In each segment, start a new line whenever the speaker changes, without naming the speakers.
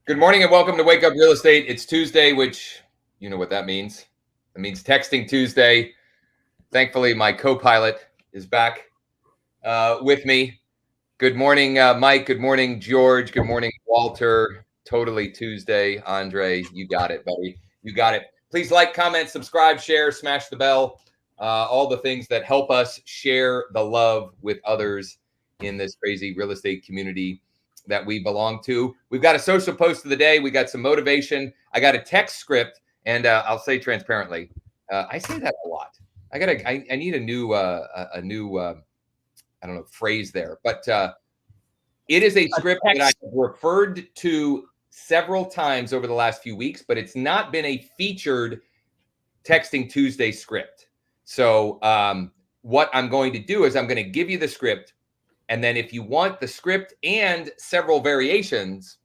Good morning and welcome to Wake Up Real Estate. It's Tuesday, which you know what that means. It means Texting Tuesday. Thankfully, my co-pilot is back with me. Good morning, Mike. Good morning, George. Good morning, Walter. Totally Tuesday. Andre, you got it, buddy. You got it. Please like, comment, subscribe, share, smash the bell. All the things that help us share the love with others in this crazy real estate community that we belong to. We've got a social post of the day. We got some motivation. I got a text script, and I'll say transparently, I say that a lot. I need a new I don't know, phrase there, but it is a script that I have referred to several times over the last few weeks, but it's not been a featured Texting Tuesday script. So what I'm going to do is I'm going to give you the script. And then if you want the script and several variations,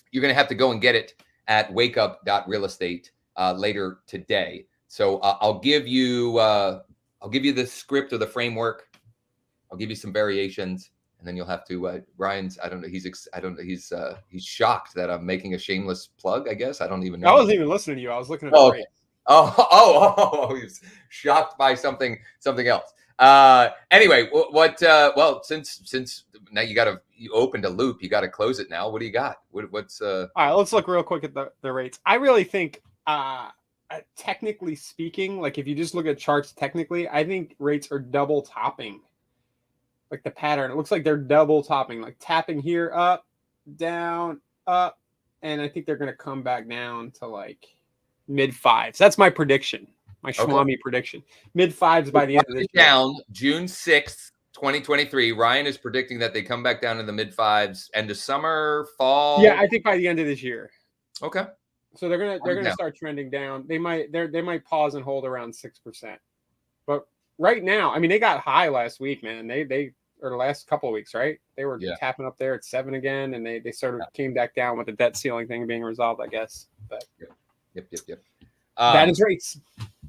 you're going to have to go and get it at wakeup.realestate later today. So I'll give you the script or the framework. I'll give you some variations, and then you'll have to Ryan's. I don't know. He's shocked that I'm making a shameless plug. I guess I don't even know.
I wasn't even listening to you. I was looking at the rate.
He was shocked by something else. Anyway, well, since now you opened a loop, you got to close it now. What do you got? What's
all right, let's look real quick at the rates. I really think technically speaking, like if you just look at charts technically, I think rates are double topping. Like the pattern, it looks like they're double topping, like tapping here, up, down, up, and I think they're going to come back down to like mid fives. That's my prediction. My Schwami prediction. Mid fives by the end of this year.
Down June 6th, 2023. Ryan is predicting that they come back down to the mid fives end of summer, fall.
Yeah, I think by the end of this year.
Okay.
So they're gonna start trending down. They might pause and hold around 6%. But right now, I mean, they got high last week, man. They or the last couple of weeks, right? They were tapping up there at 7 again, and they sort of came back down with the debt ceiling thing being resolved, I guess. But
Yep.
That is rates.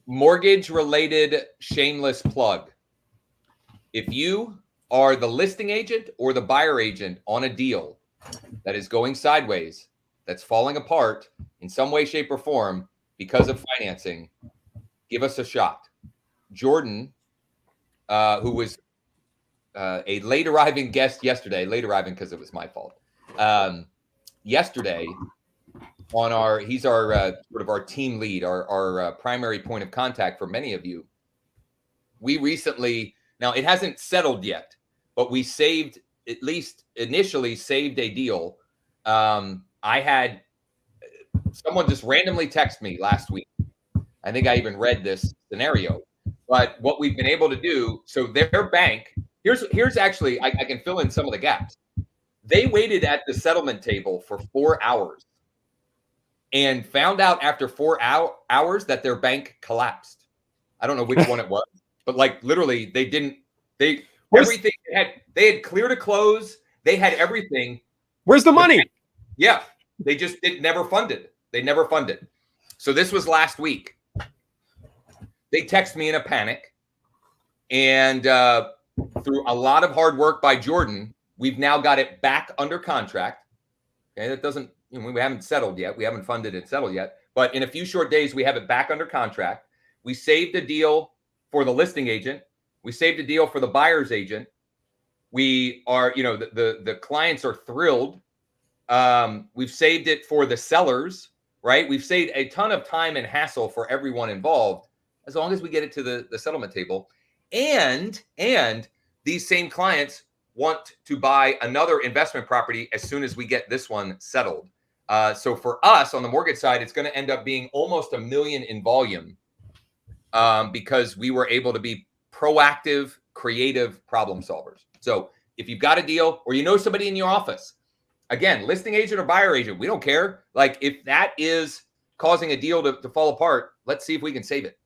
Mortgage-related shameless plug. If you are the listing agent or the buyer agent on a deal that is going sideways, that's falling apart in some way, shape, or form because of financing, give us a shot. Jordan, who was a late arriving guest yesterday, late arriving because it was my fault. Yesterday, he's our sort of our team lead, our primary point of contact for many of you. We recently, now it hasn't settled yet, but we saved, at least initially saved a deal. I had someone just randomly text me last week. I think I even read this scenario, but what we've been able to do, so their bank, here's actually, I can fill in some of the gaps. They waited at the settlement table for 4 hours and found out after 4 hours that their bank collapsed. I don't know which one it was, but like literally they had cleared a close. They had everything.
Where's the money?
Yeah. They just never funded. They never funded. So this was last week. They text me in a panic, and through a lot of hard work by Jordan, we've now got it back under contract. Okay. That doesn't, we haven't settled yet. We haven't funded and settled yet. But in a few short days, we have it back under contract. We saved a deal for the listing agent. We saved a deal for the buyer's agent. We are, the clients are thrilled. We've saved it for the sellers, right? We've saved a ton of time and hassle for everyone involved, as long as we get it to the settlement table. And these same clients want to buy another investment property as soon as we get this one settled. So for us on the mortgage side, it's going to end up being almost $1 million in volume because we were able to be proactive, creative problem solvers. So if you've got a deal or somebody in your office, again, listing agent or buyer agent, we don't care. Like if that is causing a deal to fall apart, let's see if we can save it.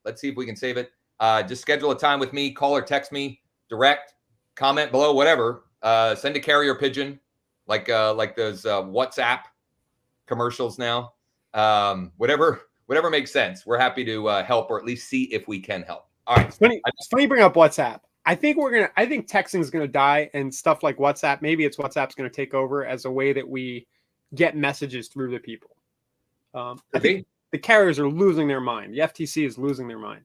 Just schedule a time with me, call or text me, direct, comment below, whatever. Send a carrier pigeon, like those WhatsApp commercials now. Whatever makes sense. We're happy to help, or at least see if we can help. All right.
It's funny you bring up WhatsApp. I think texting is gonna die, and stuff like WhatsApp. Maybe it's WhatsApp's gonna take over as a way that we get messages through to people. I
Could
think
be.
the carriers are losing their mind. The FTC is losing their mind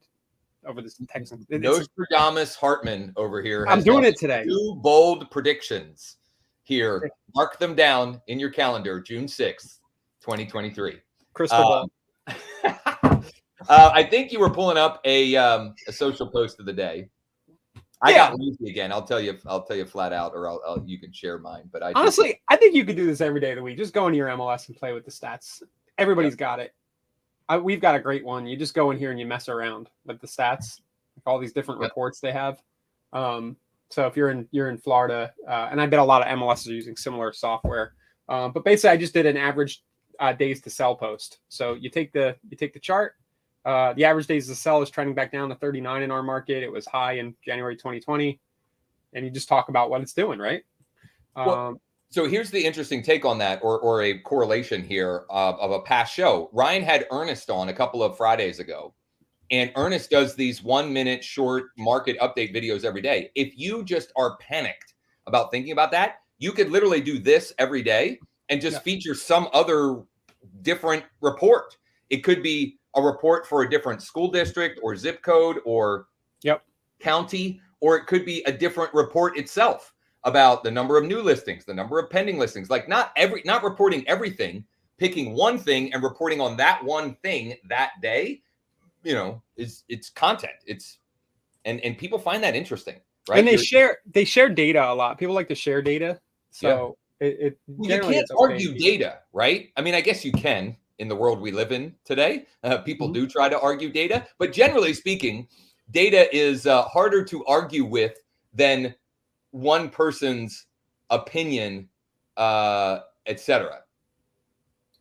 over this Texan.
Nostradamus Hartman over here
I'm
has
doing
now
it today.
2 bold predictions here. Mark them down in your calendar, June 6th, 2023.
Crystal ball.
I think you were pulling up a social post of the day. I got lazy again. I'll tell you flat out, or you can share mine. But
honestly, I think you could do this every day of the week. Just go into your MLS and play with the stats. Everybody's got it. We've got a great one. You just go in here and you mess around with the stats, like all these different reports they have. So if you're in Florida, and I bet a lot of MLS are using similar software. But basically, I just did an average days to sell post. So you take the chart. The average days to sell is trending back down to 39 in our market. It was high in January 2020, and you just talk about what it's doing, right?
So here's the interesting take on that, or a correlation here of a past show. Ryan had Ernest on a couple of Fridays ago, and Ernest does these 1-minute short market update videos every day. If you just are panicked about thinking about that, you could literally do this every day and just feature some other different report. It could be a report for a different school district or zip code or county, or it could be a different report itself about the number of new listings, the number of pending listings. Like not reporting everything, picking one thing and reporting on that one thing that day, it's content. And people find that interesting, right?
And they share data a lot. People like to share data. So you
can't argue data, right? I mean, I guess you can in the world we live in today. People do try to argue data, but generally speaking, data is harder to argue with than one person's opinion, etc.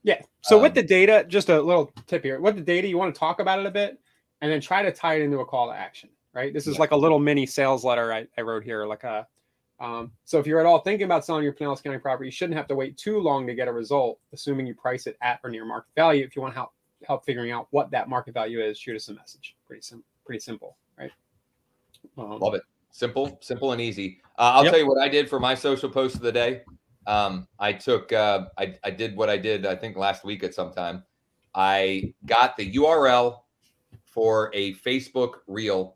Yeah. So with the data, just a little tip here. With the data, you want to talk about it a bit and then try to tie it into a call to action, right? This is like a little mini sales letter I wrote here. So if you're at all thinking about selling your Pinellas County property, you shouldn't have to wait too long to get a result, assuming you price it at or near market value. If you want help figuring out what that market value is, shoot us a message. Pretty simple, right?
Love it. Simple and easy. I'll tell you what I did for my social post of the day. I did what I did, I think last week at some time. I got the URL for a Facebook reel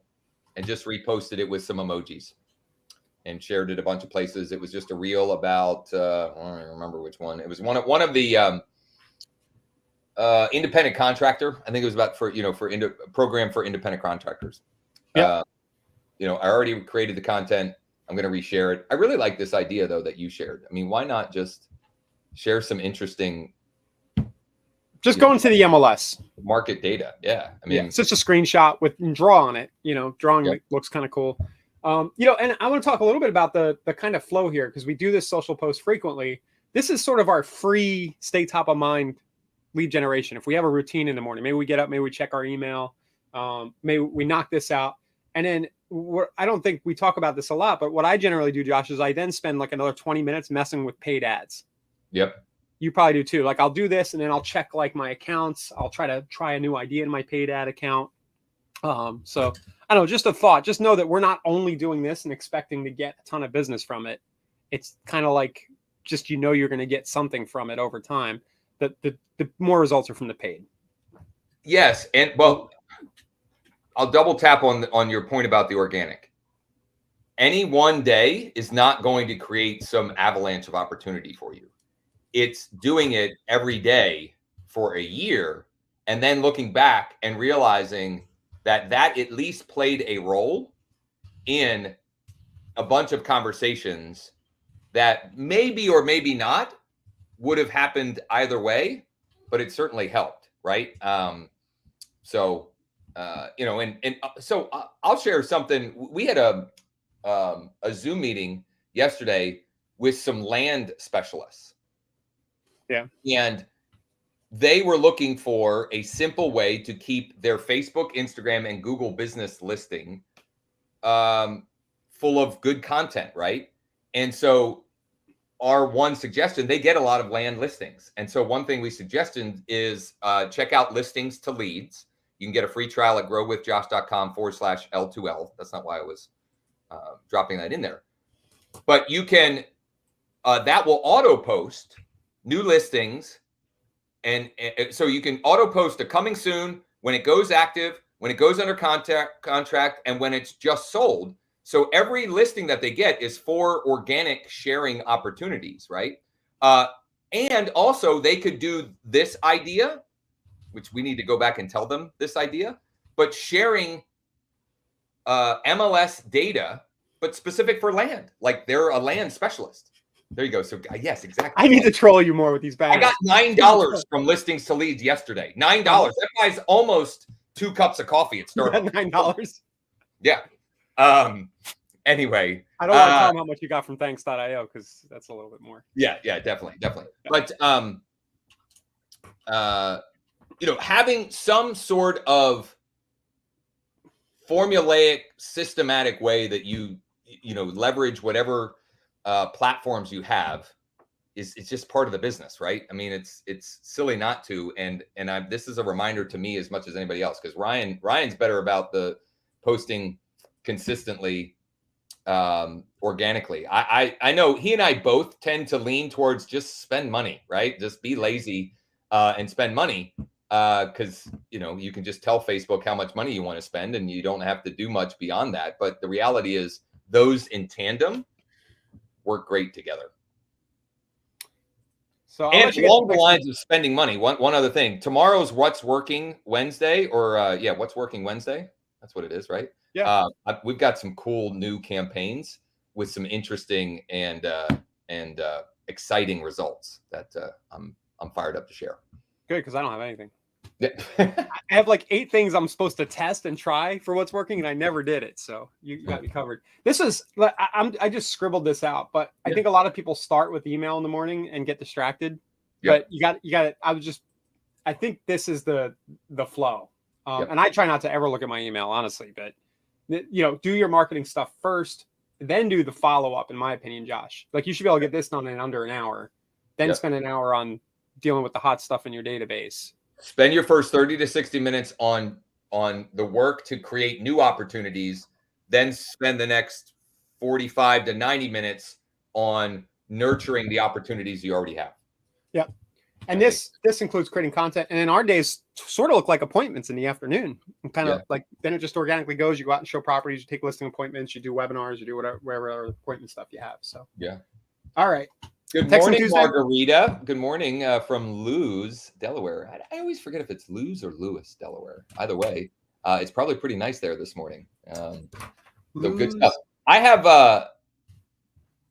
and just reposted it with some emojis and shared it a bunch of places. It was just a reel about, I don't remember which one. It was one of the independent contractor. I think it was about program for independent contractors. I already created the content. I'm going to reshare it. I really like this idea though that you shared. I mean, why not just share some interesting,
just go into the MLS
market data? Yeah. I mean,
it's just a screenshot and draw on it, drawing looks kind of cool. And I want to talk a little bit about the kind of flow here, because we do this social post frequently. This is sort of our free stay top of mind lead generation. If we have a routine in the morning, maybe we get up, maybe we check our email, maybe we knock this out. And then I don't think we talk about this a lot, but what I generally do, Josh, is I then spend like another 20 minutes messing with paid ads.
Yep.
You probably do too. Like I'll do this and then I'll check like my accounts. I'll try a new idea in my paid ad account. So I don't know, just a thought. Just know that we're not only doing this and expecting to get a ton of business from it. It's kind of like just you're going to get something from it over time. The more results are from the paid.
Yes, and well, I'll double tap on your point about the organic. Any one day is not going to create some avalanche of opportunity for you. It's doing it every day for a year and then looking back and realizing that at least played a role in a bunch of conversations that maybe or maybe not would have happened either way, but it certainly helped, right? So I'll share something. We had a Zoom meeting yesterday with some land specialists.
Yeah.
And they were looking for a simple way to keep their Facebook, Instagram, and Google business listing full of good content, right? And so our one suggestion, they get a lot of land listings. And so one thing we suggested is check out listings to leads. You can get a free trial at growwithjosh.com/L2L. That's not why I was dropping that in there. But you can, that will auto post new listings. And so you can auto post a coming soon, when it goes active, when it goes under contract, and when it's just sold. So every listing that they get is for organic sharing opportunities, right? And also they could do this idea, which we need to go back and tell them this idea, but sharing MLS data, but specific for land. Like they're a land specialist. There you go. So yes, exactly.
I need to troll you more with these banners.
I got $9 from listings to leads yesterday. $9. That buys almost 2 cups of coffee at Starbucks.
$9.
Yeah. Anyway,
I don't want to tell them how much you got from thanks.io because that's a little bit more.
Yeah, definitely. But having some sort of formulaic, systematic way that you leverage whatever platforms you have is just part of the business, right? I mean, it's silly not to. And this is a reminder to me as much as anybody else, because Ryan's better about the posting consistently, organically. I know he and I both tend to lean towards just spend money, right? Just be lazy and spend money, because you can just tell Facebook how much money you want to spend, and you don't have to do much beyond that. But the reality is, those in tandem work great together.
So
and along the lines of spending money, one other thing. Tomorrow's What's Working Wednesday, or What's Working Wednesday. That's what it is, right?
Yeah.
We've got some cool new campaigns with some interesting and exciting results that I'm fired up to share.
Good, because I don't have anything. I have like 8 things I'm supposed to test and try for What's Working, and I never did it. So you got me covered. This is I just scribbled this out, but I think a lot of people start with email in the morning and get distracted. But you got it. I think this is the flow. And I try not to ever look at my email, honestly, but do your marketing stuff first, then do the follow-up, in my opinion, Josh. Like, you should be able to get this done in under an hour, then spend an hour on dealing with the hot stuff in your database.
Spend your first 30 to 60 minutes on the work to create new opportunities, then spend the next 45 to 90 minutes on nurturing the opportunities you already have.
Yeah. And this includes creating content. And in our days, sort of look like appointments in the afternoon. And kind of like, then it just organically goes. You go out and show properties, you take listing appointments, you do webinars, you do whatever appointment stuff you have. So all right.
Good morning, Margarita. Good morning from Lewes, Delaware. I always forget if it's Lewes or Lewis, Delaware. Either way, it's probably pretty nice there this morning. So good stuff. I have.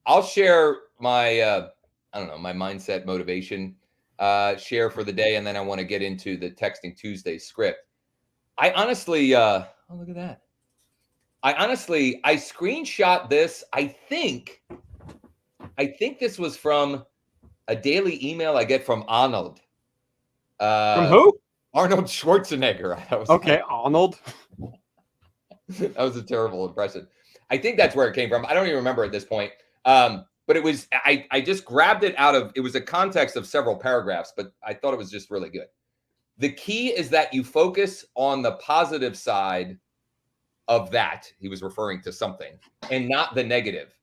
I'll share my my mindset motivation share for the day, and then I want to get into the Texting Tuesday script. I honestly, oh, look at that. I screenshot this. I think this was from a daily email I get from Arnold.
From who?
Arnold Schwarzenegger.
Okay, Arnold.
That was a terrible impression. I think that's where it came from. I don't even remember at this point. But it was, I just grabbed it it was a context of several paragraphs, but I thought it was just really good. The key is that you focus on the positive side of that. He was referring to something, and not the negative.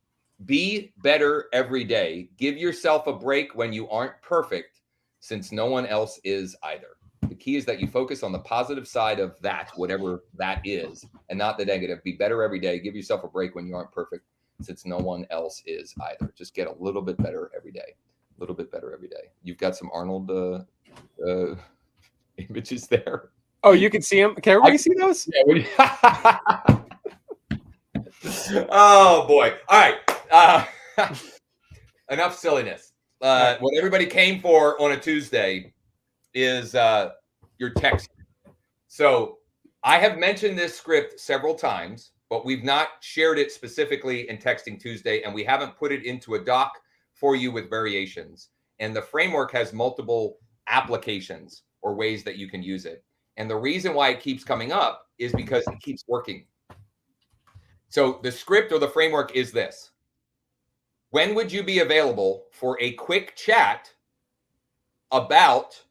Be better every day. Give yourself a break when you aren't perfect, since no one else is either. The key is that you focus on the positive side of that, whatever that is, and not the negative. Be better every day. Give yourself a break when you aren't perfect, since no one else is either. Just get a little bit better every day. A little bit better every day. You've got some Arnold images there.
Oh, you can see them. Can everybody see those?
Yeah, oh boy. All right. Enough silliness. What everybody came for on a Tuesday is your text. So I have mentioned this script several times, but we've not shared it specifically in Texting Tuesday, and we haven't put it into a doc for you with variations. And the framework has multiple applications or ways that you can use it. And the reason why it keeps coming up is because it keeps working. So the script or the framework is this. When would you be available for a quick chat about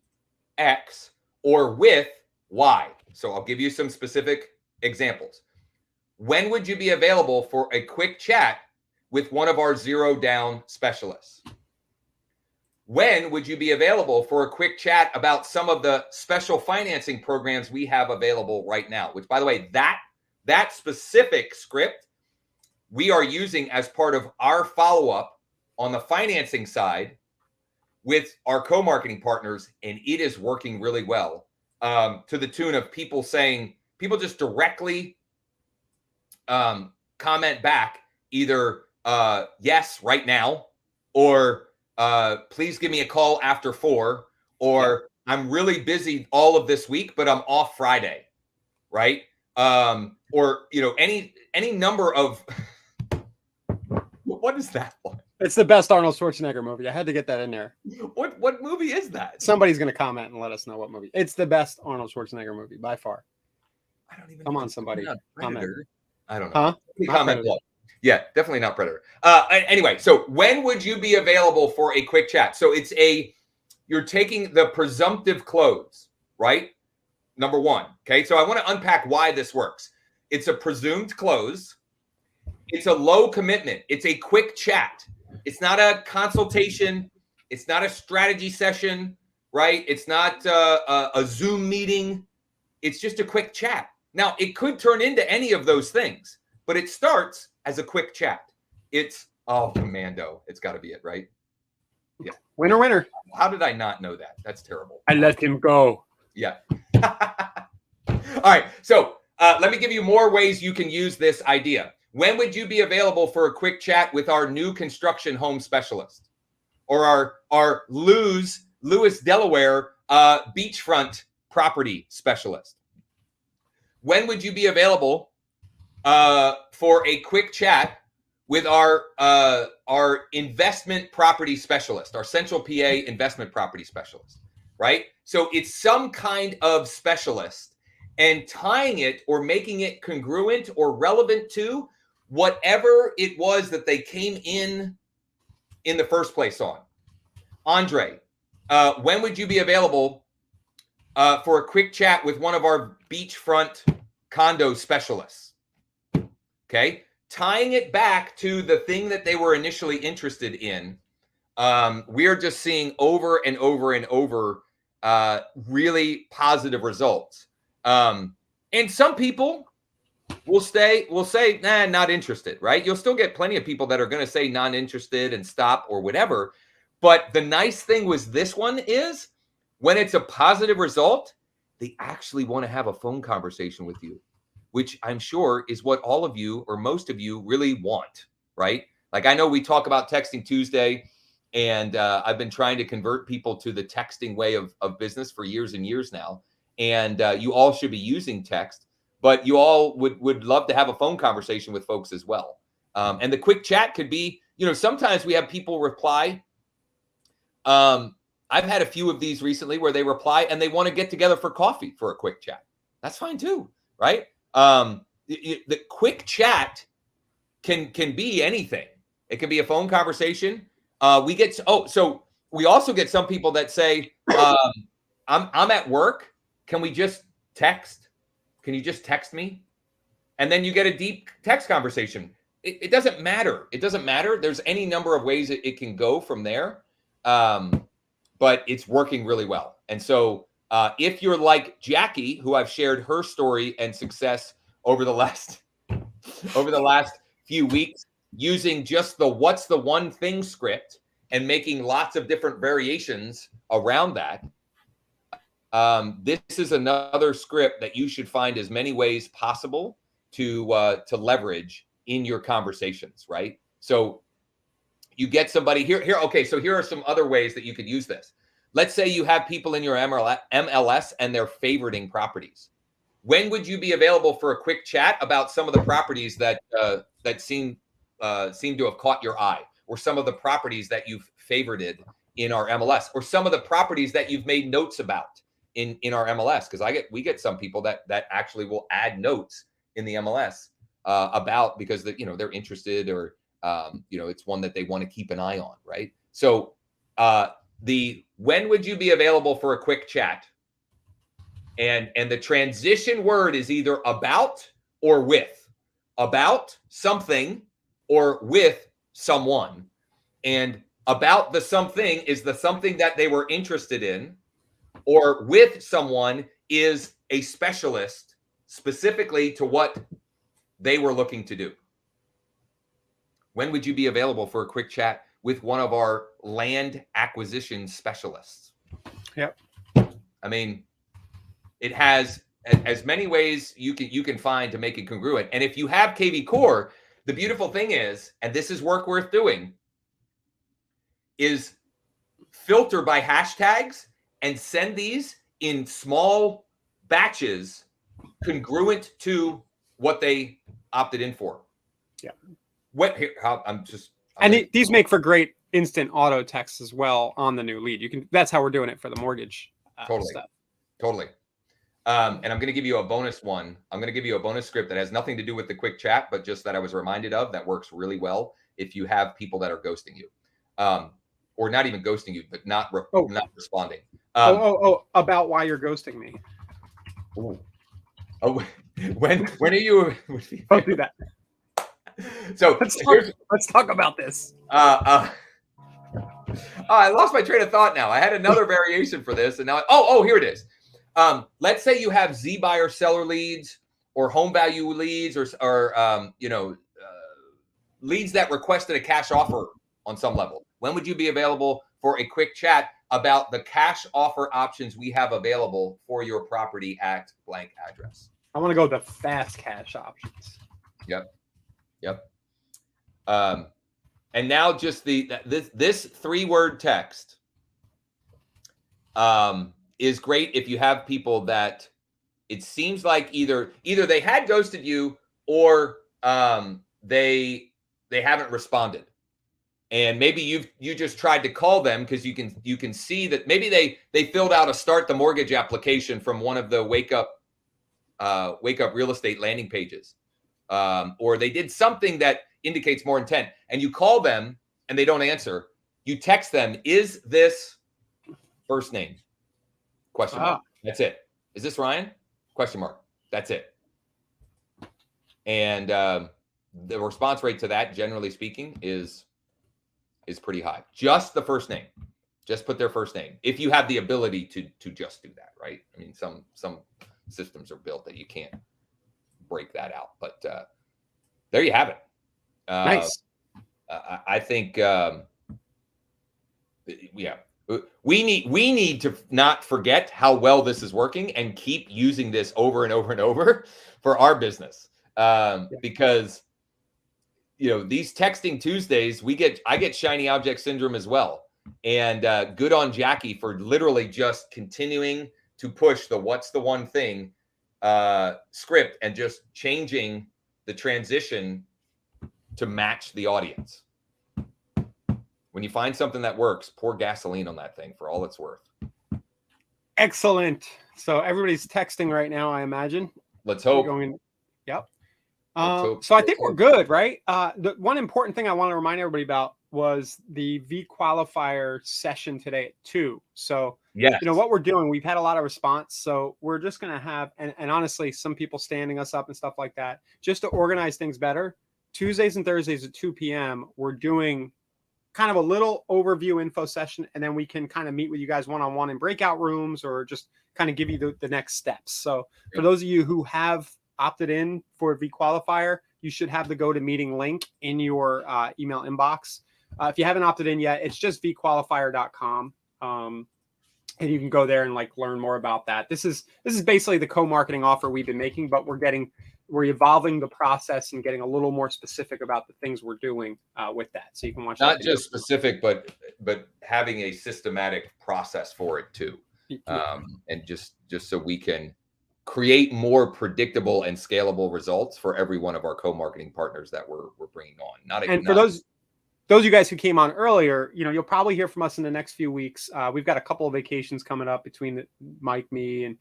X or with Y? So I'll give you some specific examples. When would you be available for a quick chat with one of our zero down specialists? when would you be available for a quick chat about some of the special financing programs we have available right now? Which, by the way, that specific script we are using as part of our follow-up on the financing side with our co-marketing partners, and it is working really well, to the tune of people just directly comment back either yes, right now, or please give me a call after 4, or I'm really busy all of this week, but I'm off Friday, right? Or any number of what is that one?
It's the best Arnold Schwarzenegger movie. I had to get that in there.
What movie is that?
Somebody's going to comment and let us know what movie. It's the best Arnold Schwarzenegger movie by far.
I don't even.
Come on, somebody. Comment.
I don't know.
Huh?
Comment below. Yeah, definitely not Predator. Anyway, so when would you be available for a quick chat? So you're taking the presumptive close, right? Number 1. Okay, so I want to unpack why this works. It's a presumed close. It's a low commitment. It's a quick chat. It's not a consultation. It's not a strategy session, right? It's not a Zoom meeting. It's just a quick chat. Now, it could turn into any of those things, but it starts as a quick chat. It's, commando. It's got to be it, right? Yeah.
Winner, winner.
How did I not know that? That's terrible.
I let him go.
Yeah. All right. So let me give you more ways you can use this idea. When would you be available for a quick chat with our new construction home specialist, or our Lewis, Delaware beachfront property specialist? When would you be available for a quick chat with our investment property specialist, our Central PA investment property specialist, right? So it's some kind of specialist, and tying it or making it congruent or relevant to whatever it was that they came in the first place on. Andre, when would you be available for a quick chat with one of our beachfront condo specialists? Okay, tying it back to the thing that they were initially interested in. We are just seeing over and over and over really positive results. And some people will say, nah, not interested, right? You'll still get plenty of people that are going to say not interested and stop or whatever. But the nice thing with this one is when it's a positive result, they actually want to have a phone conversation with you, which I'm sure is what all of you or most of you really want, right? Like, I know we talk about Texting Tuesday, and I've been trying to convert people to the texting way of business for years and years now. And you all should be using text, but you all would love to have a phone conversation with folks as well. And the quick chat could be, sometimes we have people reply. I've had a few of these recently where they reply and they want to get together for coffee for a quick chat. That's fine too, right? The quick chat can be anything. It can be a phone conversation. So we also get some people that say, I'm at work. Can we just text? Can you just text me? And then you get a deep text conversation. It doesn't matter. It doesn't matter. There's any number of ways it can go from there. But it's working really well. And so if you're like Jackie, who I've shared her story and success over the last few weeks, using just the what's the one thing script and making lots of different variations around that, this is another script that you should find as many ways possible to leverage in your conversations, right? So you get somebody here. Okay, so here are some other ways that you could use this. Let's say you have people in your MLS and they're favoriting properties. When would you be available for a quick chat about some of the properties that seem to have caught your eye, or some of the properties that you've favorited in our MLS, or some of the properties that you've made notes about in our MLS? Because we get some people that actually will add notes in the MLS about, because they're interested, or it's one that they want to keep an eye on, right? So when would you be available for a quick chat? And the transition word is either about or with. About something or with someone. And about the something is the something that they were interested in, or with someone is a specialist specifically to what they were looking to do. When would you be available for a quick chat with one of our land acquisition specialists?
Yep.
I mean, it has as many ways you can find to make it congruent. And if you have KV Core, the beautiful thing is, and this is work worth doing, is filter by hashtags and send these in small batches congruent to what they opted in for.
Yeah. These make for great instant auto text as well on the new lead. That's how we're doing it for the mortgage stuff.
Totally. And I'm going to give you a bonus one. I'm going to give you a bonus script that has nothing to do with the quick chat, but just that I was reminded of that works really well if you have people that are ghosting you. Or not even ghosting you, but not responding.
About why you're ghosting me.
When are you?
Don't do that.
So
let's talk about this.
I lost my train of thought now. I had another variation for this, and now here it is. Let's say you have Z buyer seller leads or home value leads or leads that requested a cash offer on some level. When would you be available for a quick chat about the cash offer options we have available for your property at blank address?
I want to go with the fast cash options.
Yep. And now just this 3-word text is great if you have people that it seems like either they had ghosted you or they haven't responded. And maybe you just tried to call them because you can see that maybe they filled out a start the mortgage application from one of the wake up real estate landing pages, or they did something that indicates more intent. And you call them and they don't answer. You text them, "Is this first name?" Question mark. That's it. "Is this Ryan?" Question mark. That's it. And the response rate to that, generally speaking, is pretty high. Just the first name. Just put their first name. If you have the ability to just do that, right? I mean, some systems are built that you can't break that out. But there you have it.
Nice.
I think, we need to not forget how well this is working and keep using this over and over and over for our business. Because these texting Tuesdays, I get shiny object syndrome as well. And good on Jackie for literally just continuing to push the "what's the one thing" script and just changing the transition to match the audience. When you find something that works, pour gasoline on that thing for all it's worth.
Excellent. So everybody's texting right now, I imagine.
Let's hope.
Yep. So I think we're good, right? The one important thing I want to remind everybody about was the V qualifier session today at 2. So, what we're doing, we've had a lot of response. So we're just going to have, and honestly, some people standing us up and stuff like that, just to organize things better. Tuesdays and Thursdays at 2 p.m., we're doing kind of a little overview info session, and then we can kind of meet with you guys one-on-one in breakout rooms or just kind of give you the next steps. So for those of you who have opted in for V qualifier, you should have the GoToMeeting link in your email inbox. If you haven't opted in yet, it's just vqualifier.com. And you can go there and learn more about that. This is basically the co-marketing offer we've been making, but we're evolving the process and getting a little more specific about the things we're doing with that. So you can watch
not just specific, but having a systematic process for it too. And just so we can create more predictable and scalable results for every one of our co-marketing partners that we're bringing on.
For those of you guys who came on earlier, you'll probably hear from us in the next few weeks. We've got a couple of vacations coming up between Mike, me, and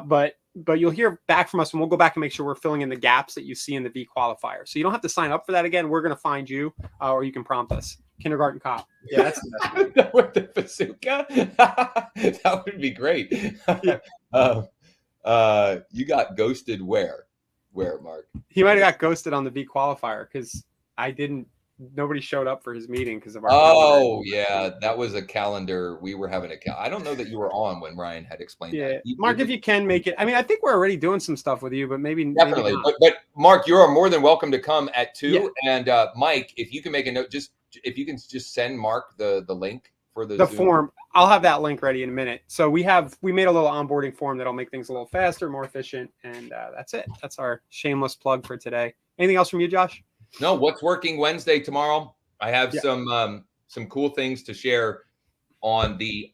but you'll hear back from us, and we'll go back and make sure we're filling in the gaps that you see in the V qualifier. So you don't have to sign up for that again. We're going to find you, or you can prompt us. Kindergarten cop. Yeah, that's the best.
With the bazooka, that would be great. You got ghosted where, Mark?
He might have got ghosted on the V qualifier because I didn't nobody showed up for his meeting because of our.
Oh yeah, that was a calendar. We were having I don't know that you were on when Ryan had explained
Yeah,
that.
Mark, if you can make it, I mean, I think we're already doing some stuff with you, but maybe
Definitely.
not.
But Mark, you are more than welcome to come at 2.
Yeah.
And Mike, if you can make a note, just if you can just send Mark the link for the Zoom.
Form. I'll have that link ready in a minute. So we made a little onboarding form that'll make things a little faster, more efficient, and that's it. That's our shameless plug for today. Anything else from you, Josh?
No, what's working Wednesday tomorrow? I have some cool things to share on the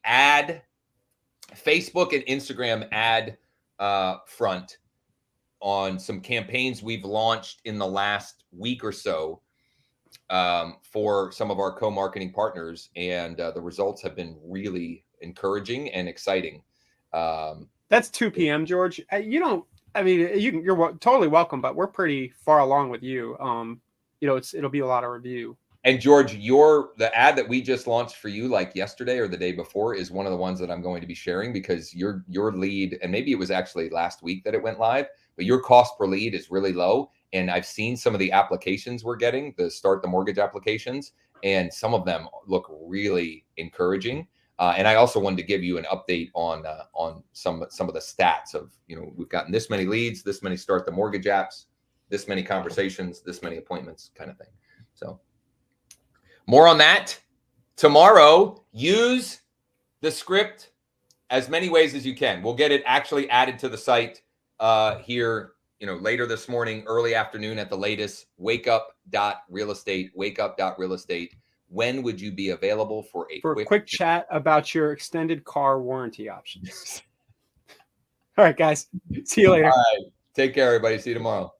Facebook and Instagram ad front on some campaigns we've launched in the last week or so for some of our co-marketing partners, and the results have been really encouraging and exciting.
That's 2 p.m. George. You're totally welcome, but we're pretty far along with you. It'll be a lot of review.
And George, the ad that we just launched for you, like yesterday or the day before, is one of the ones that I'm going to be sharing, because your lead, and maybe it was actually last week that it went live, but your cost per lead is really low. And I've seen some of the applications we're getting, the start the mortgage applications, and some of them look really encouraging. And I also wanted to give you an update on some of the stats of, we've gotten this many leads, this many start the mortgage apps, this many conversations, this many appointments, kind of thing. So more on that tomorrow. Use the script as many ways as you can. We'll get it actually added to the site here, later this morning, early afternoon at the latest. Wakeup.realestate, wakeup.realestate. When would you be available for a
quick chat about your extended car warranty options? All right, guys. See you later.
All right. Take care, everybody. See you tomorrow.